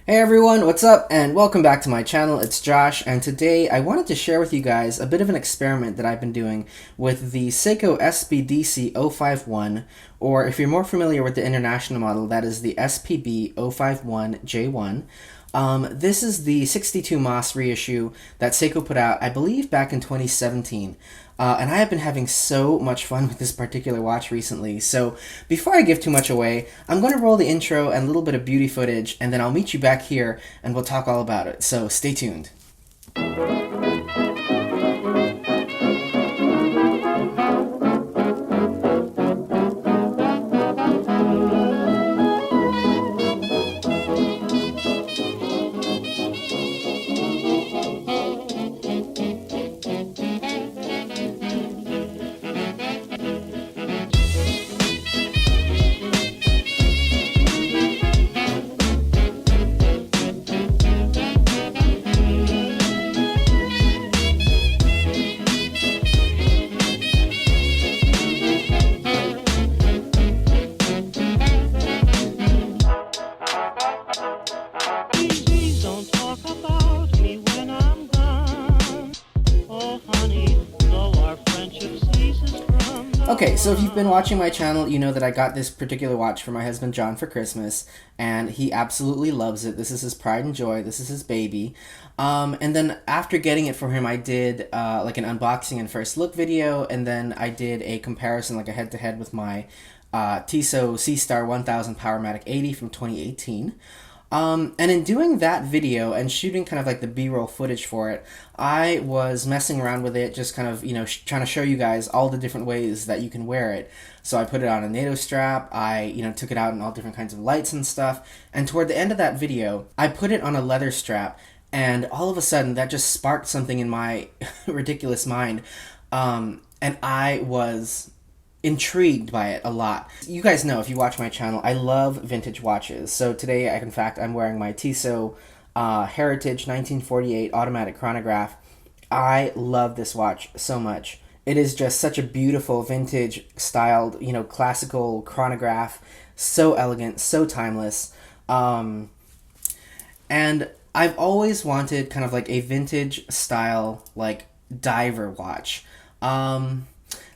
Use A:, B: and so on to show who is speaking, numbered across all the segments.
A: Hey everyone, what's up? And welcome back to my channel. It's Josh, and today I wanted to share with you guys a bit of an experiment that I've been doing with the Seiko SBDC051, or if you're more familiar with the international model, that is the SPB051J1. This is the 62 Mas reissue that Seiko put out, I believe, back in 2017. And I have been having so much fun with this particular watch recently. So before I give too much away, I'm going to roll the intro and a little bit of beauty footage, and then I'll meet you back here and we'll talk all about it. So stay tuned. Okay, so if you've been watching my channel, you know that I got this particular watch for my husband John for Christmas, and he absolutely loves it. This is his pride and joy. This is his baby. And then after getting it for him, I did like an unboxing and first look video, and then I did a comparison, like a head-to-head with my Tissot Seastar 1000 Powermatic 80 from 2018. And in doing that video and shooting kind of like the B-roll footage for it, I was messing around with it, just kind of, trying to show you guys all the different ways that you can wear it. So I put it on a NATO strap, I, took it out in all different kinds of lights and stuff, and toward the end of that video, I put it on a leather strap, and all of a sudden, that just sparked something in my ridiculous mind, and I was intrigued by it a lot. You guys know, if you watch my channel, I love vintage watches. So today, in fact, I'm wearing my Tissot Heritage 1948 automatic chronograph. I love this watch so much. It is just such a beautiful vintage styled, classical chronograph. So elegant, so timeless. And I've always wanted kind of like a vintage style, like diver watch.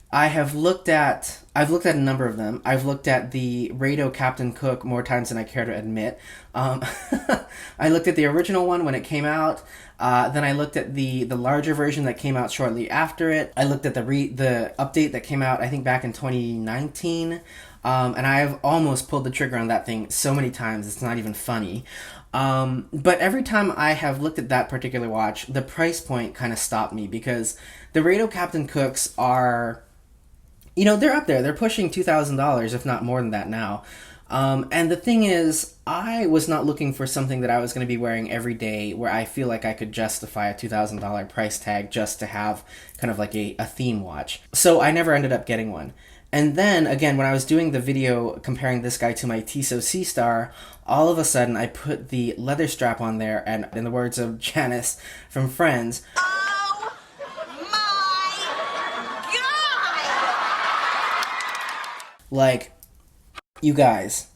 A: I've looked at a number of them. I've looked at the Rado Captain Cook more times than I care to admit. I looked at the original one when it came out. Then I looked at the larger version that came out shortly after it. I looked at the update that came out, I think, back in 2019. And I've almost pulled the trigger on that thing so many times, it's not even funny. But every time I have looked at that particular watch, the price point kind of stopped me, because the Rado Captain Cooks are, they're up there. They're pushing $2,000, if not more than that now. And the thing is, I was not looking for something that I was going to be wearing every day where I feel like I could justify a $2,000 price tag just to have kind of like a theme watch. So I never ended up getting one. And then, again, when I was doing the video comparing this guy to my Tissot Seastar, all of a sudden I put the leather strap on there, and in the words of Janice from Friends, like, you guys,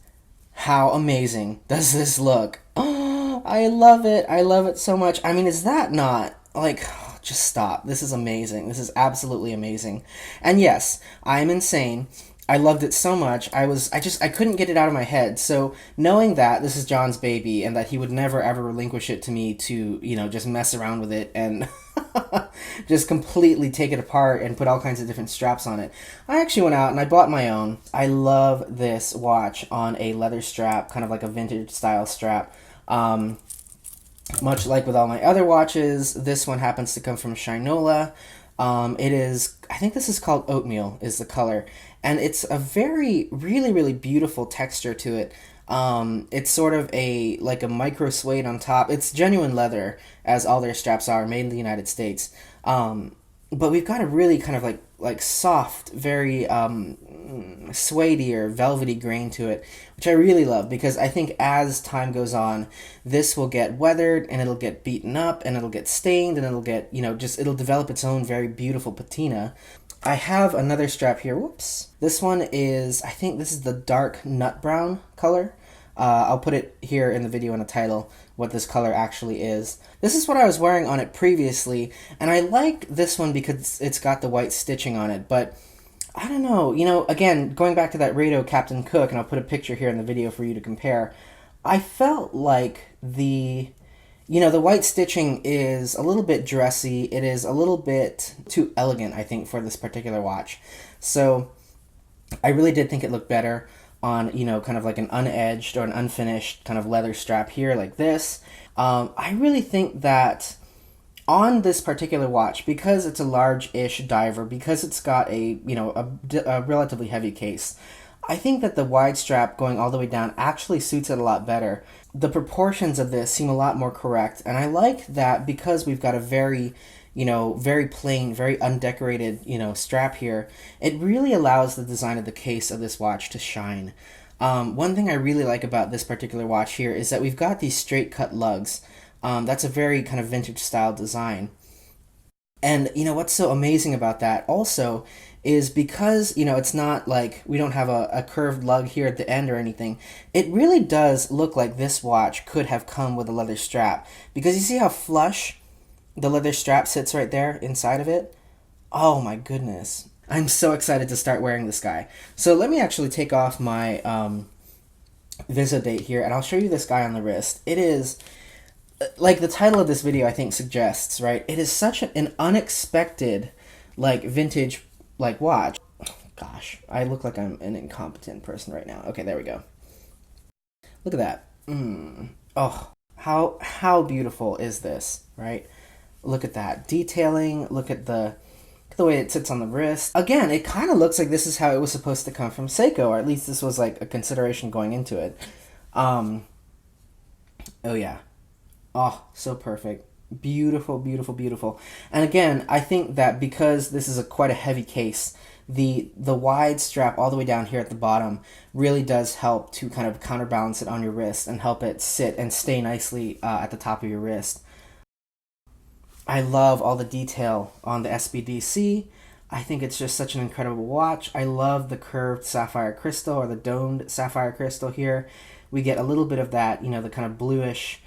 A: how amazing does this look? Oh, I love it. I love it so much. I mean, is that not, like, just stop. This is amazing. This is absolutely amazing. And yes, I'm insane. I loved it so much. I couldn't get it out of my head. So knowing that this is John's baby and that he would never ever relinquish it to me to, just mess around with it and just completely take it apart and put all kinds of different straps on it, I actually went out and I bought my own. I love this watch on a leather strap, kind of like a vintage style strap. Much like with all my other watches, this one happens to come from Shinola. It is, I think this is called Oatmeal, is the color. And it's a really, really beautiful texture to it. It's sort of like a micro suede on top. It's genuine leather, as all their straps are, made in the United States. But we've got a really kind of like soft, very suede-y or velvety grain to it, which I really love, because I think as time goes on, this will get weathered and it'll get beaten up and it'll get stained and it'll get, it'll develop its own very beautiful patina. I have another strap here. Whoops. This one is, I think this is the dark nut brown color. I'll put it here in the video in the title, what this color actually is. This is what I was wearing on it previously, and I like this one because it's got the white stitching on it, but I don't know, you know, again, going back to that Rado Captain Cook, and I'll put a picture here in the video for you to compare, I felt like the white stitching is a little bit dressy. It is a little bit too elegant, I think, for this particular watch. So I really did think it looked better on, you know, kind of like an unedged or an unfinished kind of leather strap here like this. I really think that on this particular watch, because it's a large-ish diver, because it's got a relatively heavy case, I think that the wide strap going all the way down actually suits it a lot better. The proportions of this seem a lot more correct, and I like that because we've got a very plain, very undecorated, strap here. It really allows the design of the case of this watch to shine. One thing I really like about this particular watch here is that we've got these straight cut lugs. That's a very kind of vintage style design. And, what's so amazing about that also is because, it's not like we don't have a curved lug here at the end or anything. It really does look like this watch could have come with a leather strap. Because you see how flush the leather strap sits right there inside of it? Oh my goodness. I'm so excited to start wearing this guy. So let me actually take off my Visodate here, and I'll show you this guy on the wrist. It is, like the title of this video I think suggests, right? It is such an unexpected, vintage, watch. Oh, gosh, I look like I'm an incompetent person right now. Okay, there we go. Look at that. Oh, how beautiful is this, right? Look at that detailing. Look at the way it sits on the wrist. Again, it kind of looks like this is how it was supposed to come from Seiko, or at least this was like a consideration going into it. Oh yeah. Oh, so perfect. Beautiful, beautiful, beautiful. And again, I think that because this is quite a heavy case, the wide strap all the way down here at the bottom really does help to kind of counterbalance it on your wrist and help it sit and stay nicely at the top of your wrist. I love all the detail on the SBDC. I think it's just such an incredible watch. I love the curved sapphire crystal, or the domed sapphire crystal here. We get a little bit of that, the kind of bluish,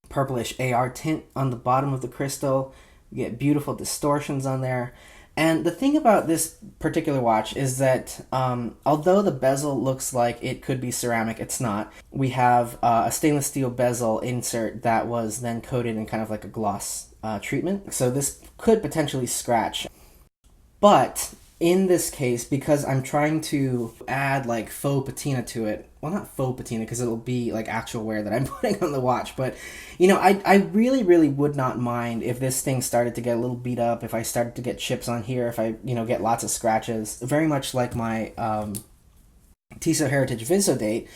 A: purplish AR tint on the bottom of the crystal. You get beautiful distortions on there. And the thing about this particular watch is that although the bezel looks like it could be ceramic, it's not. We have a stainless steel bezel insert that was then coated in kind of like a gloss treatment. So this could potentially scratch. But in this case, because I'm trying to add faux patina to it, well, not faux patina because it'll be actual wear that I'm putting on the watch, but I really, really would not mind if this thing started to get a little beat up, if I started to get chips on here, if I get lots of scratches. Very much like my Tissot Heritage Visodate.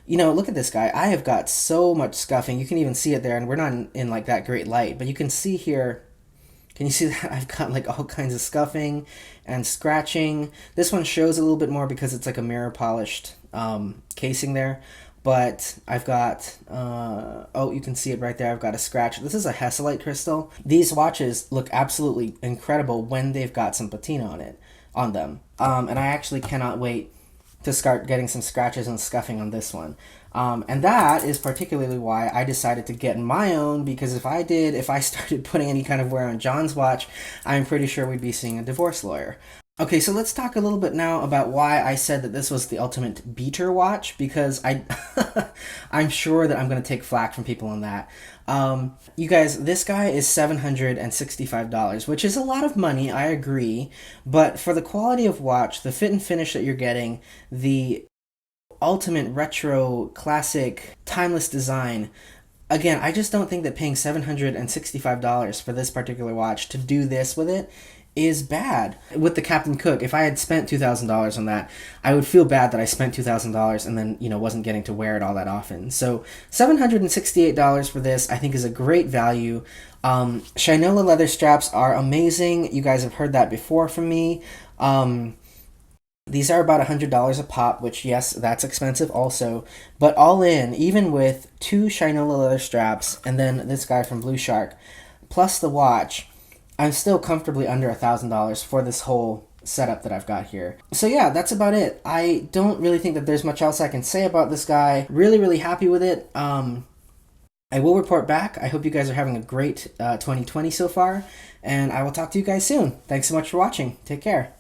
A: Look at this guy. I have got so much scuffing. You can even see it there, and we're not in that great light, but you can see here. Can you see that I've got all kinds of scuffing and scratching? This one shows a little bit more because it's a mirror polished casing there. But I've got, you can see it right there. I've got a scratch. This is a Hesselite crystal. These watches look absolutely incredible when they've got some patina on them. And I actually cannot wait to start getting some scratches and scuffing on this one. And that is particularly why I decided to get my own, because if I started putting any kind of wear on John's watch, I'm pretty sure we'd be seeing a divorce lawyer. Okay, so let's talk a little bit now about why I said that this was the ultimate beater watch, because I'm sure that I'm going to take flack from people on that. You guys, this guy is $765, which is a lot of money, I agree, but for the quality of watch, the fit and finish that you're getting, the ultimate retro, classic, timeless design, again, I just don't think that paying $765 for this particular watch to do this with it is bad. With the Captain Cook, if I had spent $2,000 on that, I would feel bad that I spent $2,000 and then, wasn't getting to wear it all that often. So $768 for this, I think, is a great value. Shinola leather straps are amazing. You guys have heard that before from me. These are about $100 a pop, which, yes, that's expensive also. But all in, even with 2 Shinola leather straps and then this guy from Blue Shark, plus the watch, I'm still comfortably under $1,000 for this whole setup that I've got here. So yeah, that's about it. I don't really think that there's much else I can say about this guy. Really, really happy with it. I will report back. I hope you guys are having a great 2020 so far, and I will talk to you guys soon. Thanks so much for watching. Take care.